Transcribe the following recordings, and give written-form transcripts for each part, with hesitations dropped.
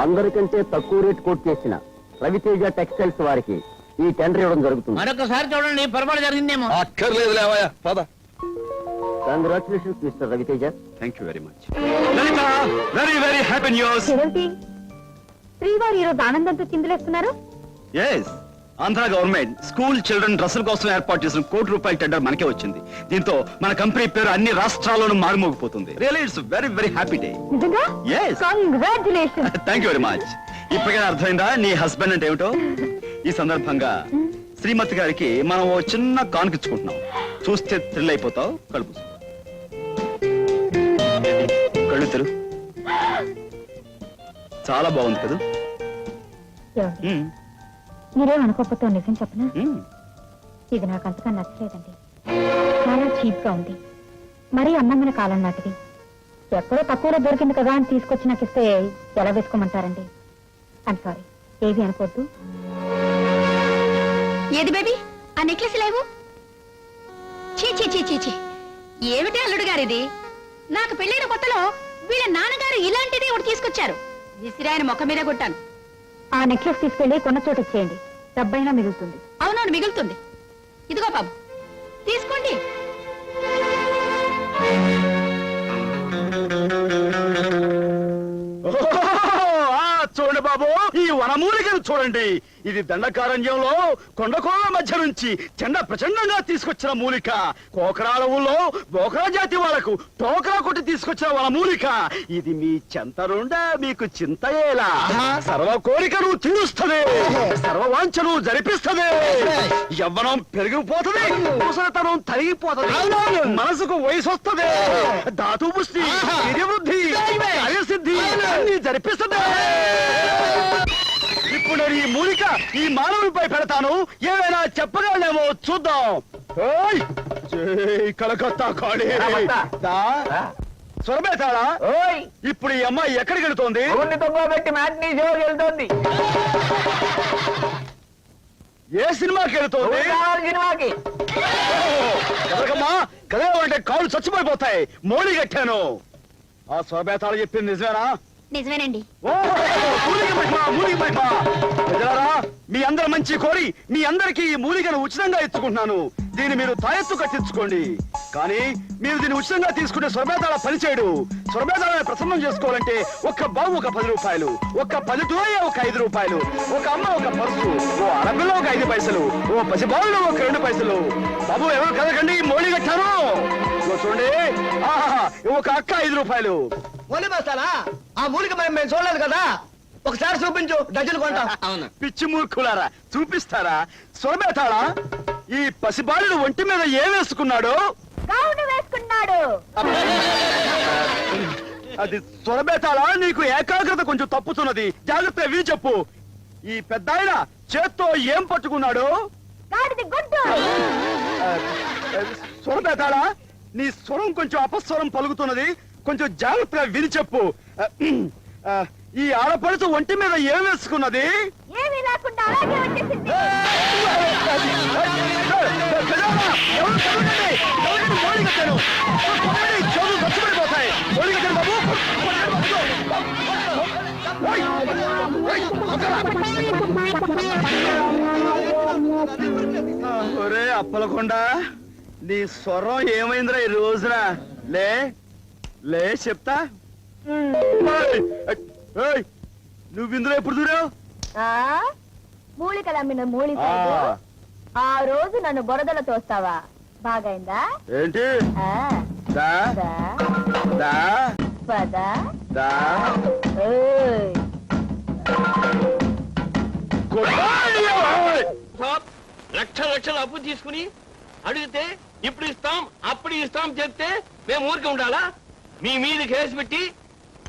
అందరికంటే తక్కువ rate coat చేసిన రవితేజ టెక్స్టైల్స్ వారికి ఈ టెండర్ ఇవ్వడం జరుగుతుంది. మరొకసారి చూడండి, పొరపాటు జరిగిందేమో. అక్కర్లేదు లేవయ్యా, పద. Congratulations mister Ravi Teja. Thank you very much. Lalitha, very very happy news. శ్రీవారు ఈరోజు ఆనందంతో చిందులేస్తున్నారు. Yes, Andhra government school children డ్రెస్సుల కోసం ఏర్పాటు చేసిన ₹1,00,00,000 టెండర్ మనకే వచ్చింది. దీంతో మన కంపెనీ పేరు అన్ని రాష్ట్రాల్లోనూ మారుమోగిపోతుంది. Really it's very very happy day. నిజంగా? Yes. Congratulations. Thank you very much. ఇప్పటికైనా అర్థమైందా నీ హస్బెండ్ అంటే ఏమిటో? ఈ సందర్భంగా శ్రీమతి గారికి మనం ఓ చిన్న కానుకిచ్చుకుంటున్నాం. చూస్తే థ్రిల్ అయిపోతావు. కడుపు కళ్ళు తెరు. చాలా బాగుంది కదా? మీరేమనుకోకపోతే నిజం చెప్పనా? ఇది నాకు అంతగా నచ్చలేదండి. చాలా చీప్ గా ఉంది. మరీ అన్నంగిన కాలం నాటిది. ఎక్కడో తక్కువలో దొరికింది కదా అని తీసుకొచ్చి నాకు ఇస్తే ఎలా వేసుకోమంటారండి? ఐమ్ సారీ, ఏది అనుకోద్దు. ఏది బేబీ, ఆ నెక్లెస్ లేవు? చీ చీ చీ చీ చీ, ఏమిటి అల్లుడు గారిది? నాకు పెళ్ళైన కొత్తలో వీళ్ళ నాన్నగారు ఇలాంటిదే ఒకటి తీసుకొచ్చారు. విసిరాయన మొక్క మీద కొట్టాను. ఆ నెక్లెస్ తీసుకెళ్లి కొన్న చోట ఇచ్చేయండి, డబ్బైనా మిగులుతుంది. అవునవును, మిగులుతుంది. ఇదిగో బాబు, తీసుకోండి. చూడండి బాబు, ఈ వనమూలికను చూడండి. ఇది దండకారణ్యంలో కొండకోళ్ళ మధ్య నుంచి చెండ ప్రచండంగా తీసుకొచ్చిన మూలిక. కోకరాలవుల్లో బోకరా జాతి వాళ్లకు టోకరా కొట్టి తీసుకొచ్చిన వనమూలిక. ఇది మీ చెంతరుండా మీకు చింతయేలా. సర్వ కోరికను తీరుస్తుంది, సర్వవాంఛను జరిపిస్తుంది. యవ్వనం పెరిగిపోతుంది, ముసలితనం తరిగిపోతుంది, మనసుకు వయసు వస్తుంది, ధాతు పుష్టి, వృద్ధి, కార్యసిద్ధి అన్ని జరిపిస్తుంది. ఇప్పుడు ఈ మూలిక ఈ మానవునిపై పెడతాను, ఏమైనా చెప్పగలనేమో చూద్దాం. కలకత్తా కాళీ స్వరమేతాడా? ఇప్పుడు ఈ అమ్మాయి ఎక్కడికి వెళుతోంది? వెళ్తోంది. ఏ సినిమాకి వెళుతోంది? సినిమాకి. కదకమ్మా, కదలంటే కాళ్ళు చచ్చిపోయిపోతాయి. మోడీ కట్టాను. ఆ స్వరమేతాడు చెప్పింది నిజమేనా? నిజమేనండి. మీ అందరి మంచి కోరి మీ అందరికి ఈ మూలికను ఉచితంగా ఇచ్చుకుంటున్నాను. దీన్ని మీరు తాయెత్తు కట్టించుకోండి. కానీ మీరు దీన్ని ఉచితంగా తీసుకుంటే స్వరమేతాళ పనిచేయడు. స్వరమేతాళాన్ని ప్రసన్నం చేసుకోవాలంటే ఒక్క బాబు ఒక ₹10, ఒక్క పల్లెటూరయ్య ఒక ₹5, ఒక అమ్మ ఒక పరుసు, ఓ అరబిలో ఒక 5 పైసలు, ఓ పసిబాబులో ఒక 2 పైసలు. బాబు ఎవరు కదకండి, మోడీ కట్టాను. చూడండి, ఆహా, ఒక అక్క ₹5. మొలి బస్తాలా? ఆ మూలిక మేము చూడలేదు కదా, ఒకసారి చూపించు, డజన్ కొంటాం. అవును, పిచ్చి మూర్ఖులారా, చూపిస్తారా? స్వరమేతాళ, ఈ పసిబాలుడు ఒంటి మీద ఏం వేసుకున్నాడు? వేసుకున్నాడు. అది స్వరమేతాళ, నీకు ఏకాగ్రత కొంచెం తప్పుతున్నది, జాగ్రత్తగా విని చెప్పు. ఈ పెద్ద ఆయన చేత్తో ఏం పట్టుకున్నాడు? స్వరమేతాళ, నీ స్వరం కొంచెం అపస్వరం పలుకుతున్నది, కొంచెం జాగ్రత్తగా విని చెప్పు. ఈ ఆడపడుచు ఒంటి మీద ఏం వేసుకున్నది? ఏమీ లేకుండా అలాగే వచ్చేసింది. ఒరే అప్పలకొండ, నీ స్వరం ఏమైందిరా ఈ రోజున? లే లే చెప్తా. నువ్వు ఇందులో ఎప్పుడు దూరావు? మూలికలు అమ్మిన మూలి ఆ రోజు నన్ను బురదలో తోస్తావా? బాగైందా ఏంటి? దా దా పద దా. లక్షలు అప్పు తీసుకుని అడిగితే ఇప్పుడు ఇస్తాం అప్పుడు ఇస్తాం చెప్తే మేము ఊరికి ఉండాలా? మీ మీద కేసు పెట్టి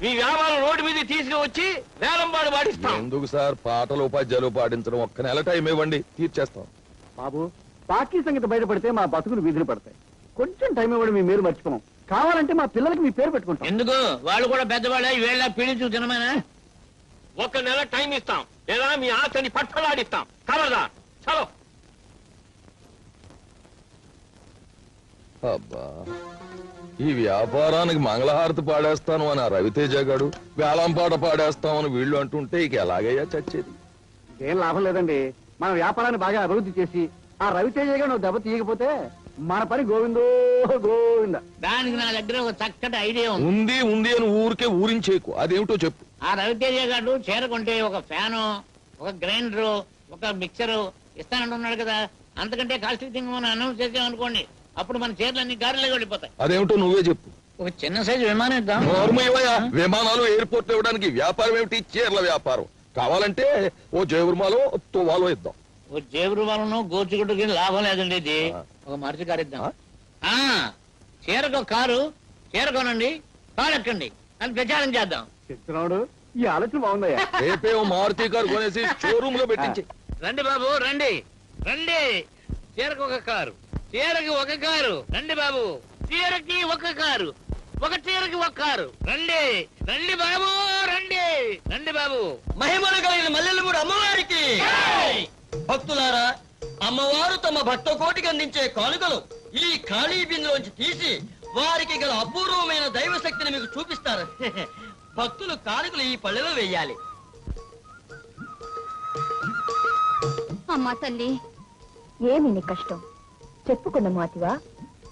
మీ వ్యాపారం రోడ్డు మీద తీసుకువచ్చి వేలంపాడు పాడిస్తాం. ఎందుకు సార్ పాటలు ఉపాధ్యాయులు పాటించడం? ఒక్క నెల టైం ఇవ్వండి, తీర్చేస్తాం. బాబు, బాకీ సంగతి బయటపడితే మా బతుకులు వీధులు పడతాయి. కొంచెం టైం ఇవ్వడం మీ మీరు మర్చిపోం. కావాలంటే మా పిల్లలకి మీ పేరు పెట్టుకుంటాం. ఎందుకు? వాళ్ళు కూడా పెద్దవాళ్ళ వేళ పీడించు తినమేనా? ఒక నెల టైం ఇస్తాం, లేదా మీ ఆస్తిని పట్టలాడిస్తాం. కలదా? చలో. అబ్బా, ఈ వ్యాపారానికి మంగళహారతి పాడేస్తాను అని ఆ రవితేజ గాడు వేలంపాట పాడేస్తామని వీళ్ళు అంటుంటే ఇక ఎలాగయ్యా చచ్చేది? ఏం లాభం లేదండి. మన వ్యాపారాన్ని బాగా అభివృద్ధి చేసి ఆ రవితేజ గారు నువ్వు దెబ్బ తీయకపోతే మన పని గోవిందో గోవింద. దానికి నా దగ్గర ఒక చక్కటి ఐడియా ఉంది. ఉంది ఉంది అని ఊరికే ఊరించేకు, అదేమిటో చెప్పు. ఆ రవితేజ గారు చేరకుంటే ఒక ఫ్యాను, ఒక గ్రైండరు, ఒక మిక్సరు ఇస్తానంటున్నాడు కదా. అంతకంటే కాస్ట్ థింగ్ మనం అనౌన్స్ చేసామనుకోండి, అప్పుడు మన చీరలన్నీ గారిలో వెళ్ళిపోతాయి. అదేమిటో నువ్వే చెప్పు. ఒక చిన్న సైజు విమానం ఇద్దాం. నోర్మయ్యా, విమానాలు ఎయిర్పోర్ట్ ఇవ్వడానికి వ్యాపారం ఏమిటి? చీరల వ్యాపారం. కావాలంటే ఓ జేబురుమాలో తువ్వాలో ఇద్దాం. ఓ జేబురు వాళ్ళను గోచుగుడ్డుకి లాభం లేదండి. ఇది ఒక మరిచి కారు ఇద్దాం. చీరకు ఒక కారు, చీర కొనండి, కారు ఎక్కండి అని ప్రచారం చేద్దాం. చెప్తున్నాడు, ఈ ఆలోచన బాగుందయ్యా. రేపే ఓ మారుతి కారు కొనేసి షోరూమ్ లో పెట్టించి. రండి బాబు రండి రండి. చీరకు ఒక కారు, చీరకి ఒక కారు. రండి బాబు, చీరకి ఒక కారు, ఒక చీరకి ఒక కారు. రండి రండి బాబు రండి రండి బాబు. మహిమలు కలిగిన మల్లెలమూడి అమ్మవారికి భక్తులారా, అమ్మవారు తమ భక్త కోటికి అందించే కానుకలు ఈ ఖాళీ బిందులోంచి తీసి వారికి గల అపూర్వమైన దైవ శక్తిని మీకు చూపిస్తారు. భక్తులు కానుకలు ఈ పళ్ళెలో వేయాలి. అమ్మా తల్లి, ఏమి నీ కష్టం చెప్పుకున్న మాతివా?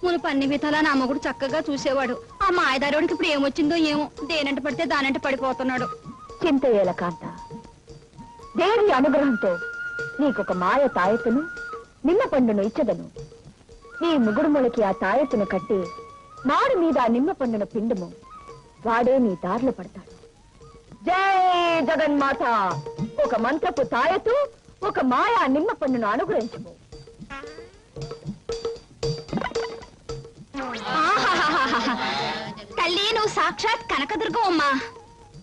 మునుపు అన్ని విధాలా నా మొగుడు చక్కగా చూసేవాడు. ఆ మాయదారోడికి ఇప్పుడు ఏమొచ్చిందో ఏమో, దేనంట పడితే దానంట పడిపోతున్నాడు. చింతయేల కాంత, దేవి అనుగ్రహంతో నీకొక మాయ తాయెత్తును నిమ్మ పండును ఇచ్చదను. నీ ముగుడుములకి ఆ తాయెత్తును కట్టి మాడు మీద ఆ నిమ్మ పండును పిండుము, వాడే నీ దారిలో పడతాడు. జై జగన్మాత. ఒక మంత్రపు తాయెత్తు, ఒక మాయా నిమ్మ పండును అనుగ్రహించము. తల్లి, నువ్వు సాక్షాత్ కనకదుర్గం అమ్మా.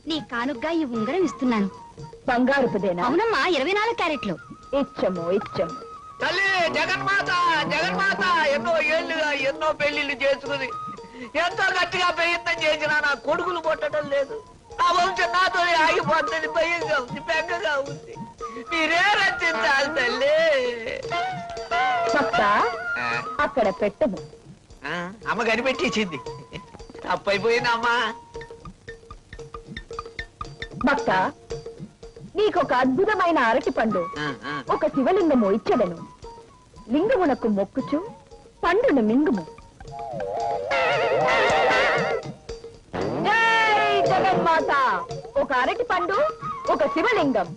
నీ కానుగ్గా ఈ ఉంగరం ఇస్తున్నాను. బంగారుపుదేనా? అవునమ్మా, 24 క్యారెట్లు. ఇచ్చము ఇచ్చము. తల్లి జగన్మాత, జగన్మాత ఎన్నో ఏళ్లుగా ఎన్నో పెళ్లిళ్ళు చేసుకుని ఎంతో గట్టిగా ప్రయత్నం చేసినా నా కొడుకులు పుట్టడం లేదు. ఆ వంశం నాతో ఆగిపోతుంది. భయంగా ఉంది, బెంగగా ఉంది. మీరే రచించాలి తల్లి. భక్త, అక్కడ పెట్టము. అమ్మ కనిపెట్టేసింది. తప్పైపోయిందమ్మా. భక్త, నీకొక అద్భుతమైన అరటి పండు, ఒక శివలింగము ఇచ్చదను. లింగమునకు మొక్కుచు పండును మింగుము. జై జగన్మాత. ఒక అరటి పండు, ఒక శివలింగం.